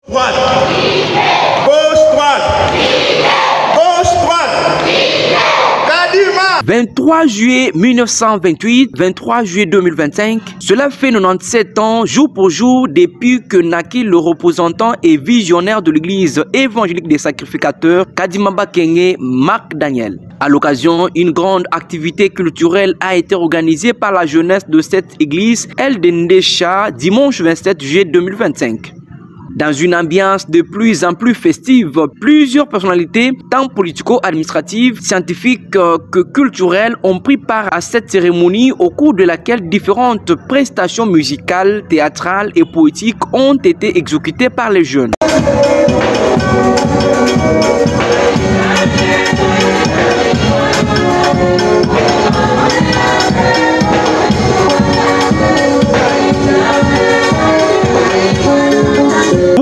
Droite. Gauche, droite. Gauche, droite. Kadima. 23 juillet 1928, 23 juillet 2025, cela fait 97 ans, jour pour jour, depuis que naquit le représentant et visionnaire de l'église évangélique des sacrificateurs, Kadima Bakenge, Marc Daniel. À l'occasion, une grande activité culturelle a été organisée par la jeunesse de cette église, El Dendesha, dimanche 27 juillet 2025. Dans une ambiance de plus en plus festive, plusieurs personnalités, tant politico-administratives, scientifiques que culturelles, ont pris part à cette cérémonie au cours de laquelle différentes prestations musicales, théâtrales et poétiques ont été exécutées par les jeunes.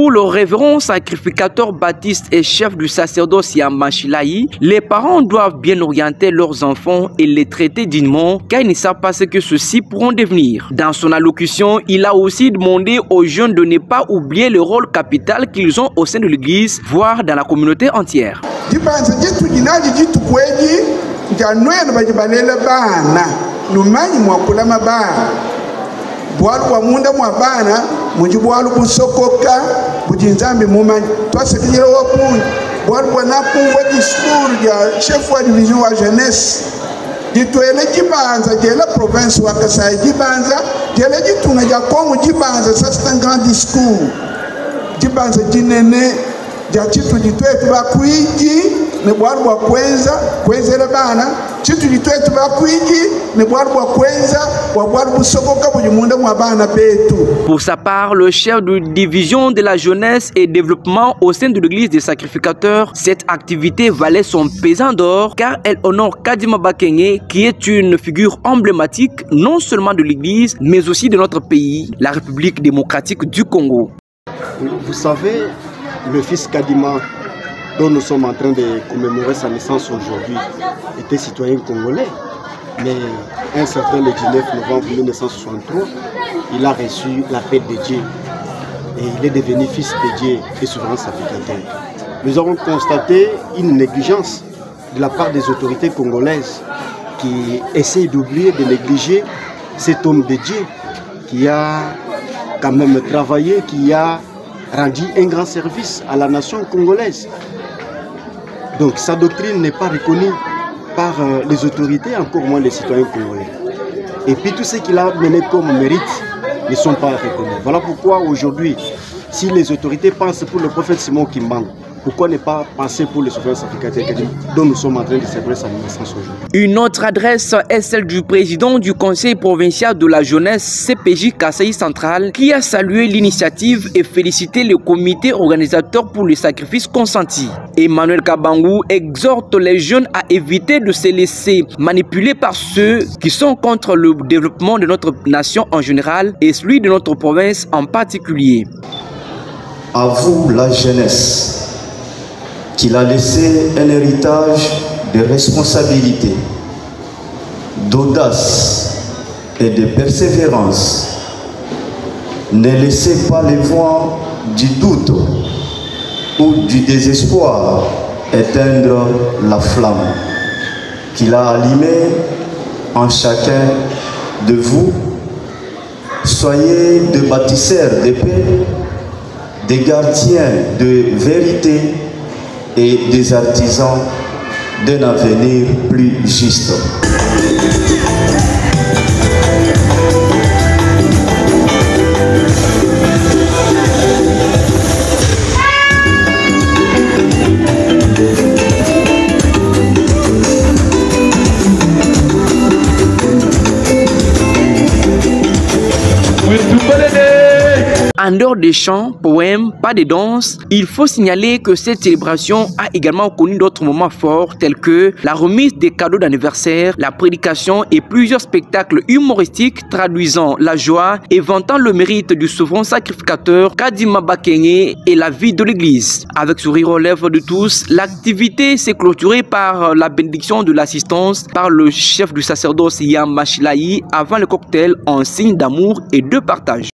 Le révérend sacrificateur baptiste et chef du sacerdoce Yamachilaï, les parents doivent bien orienter leurs enfants et les traiter dignement car ils ne savent pas ce que ceux-ci pourront devenir. Dans son allocution, il a aussi demandé aux jeunes de ne pas oublier le rôle capital qu'ils ont au sein de l'église, voire dans la communauté entière. Bwalu wa munda mwa bana munji bwalu busokoka bujinzambi mumanyi twasekijira wapunyi bwalu bwa napungwa discours ya chef wa division wa jeunesse ditwele jibanza jela province wa Kasai jibanza jela jitunga ja Kongo jibanza c'est un grand discours jibanza jinene ja chitu ditwetu bakwiji ne bwalu bwa kwenzela bana chitu ditwetu bakwiji ne bwalu bwa kwenza. Pour sa part, le chef de division de la jeunesse et développement au sein de l'église des sacrificateurs, cette activité valait son pesant d'or car elle honore Kadima Bakenge qui est une figure emblématique non seulement de l'église mais aussi de notre pays, la République démocratique du Congo. Vous savez, le fils Kadima dont nous sommes en train de commémorer sa naissance aujourd'hui était citoyen congolais. Mais un certain le 19 novembre 1963, il a reçu l'appel de Dieu et il est devenu fils de Dieu et souverain sacrificateur. Nous avons constaté une négligence de la part des autorités congolaises qui essayent d'oublier, de négliger cet homme de Dieu qui a quand même travaillé, qui a rendu un grand service à la nation congolaise. Donc sa doctrine n'est pas reconnue par les autorités, encore moins les citoyens congolais. Et puis tout ce qu'il a mené comme mérite ne sont pas reconnus. Voilà pourquoi aujourd'hui, si les autorités pensent pour le prophète Simon Kimbangu, pourquoi ne pas penser pour les souverains sacrificateurs dont nous sommes en train de célébrer sa naissance aujourd'hui? Une autre adresse est celle du président du conseil provincial de la jeunesse CPJ Kasaï Central qui a salué l'initiative et félicité le comité organisateur pour les sacrifices consentis. Emmanuel Kabangu exhorte les jeunes à éviter de se laisser manipuler par ceux qui sont contre le développement de notre nation en général et celui de notre province en particulier. À vous la jeunesse, qu'il a laissé un héritage de responsabilité, d'audace et de persévérance. Ne laissez pas les voix du doute ou du désespoir éteindre la flamme qu'il a allumée en chacun de vous. Soyez des bâtisseurs de paix, des gardiens de vérité et des artisans d'un avenir plus juste. En dehors des chants, poèmes, pas de danse, il faut signaler que cette célébration a également connu d'autres moments forts tels que la remise des cadeaux d'anniversaire, la prédication et plusieurs spectacles humoristiques traduisant la joie et vantant le mérite du souverain sacrificateur Kadima Bakenge et la vie de l'église. Avec sourire aux lèvres de tous, l'activité s'est clôturée par la bénédiction de l'assistance par le chef du sacerdoce Yamachilaï avant le cocktail en signe d'amour et de partage.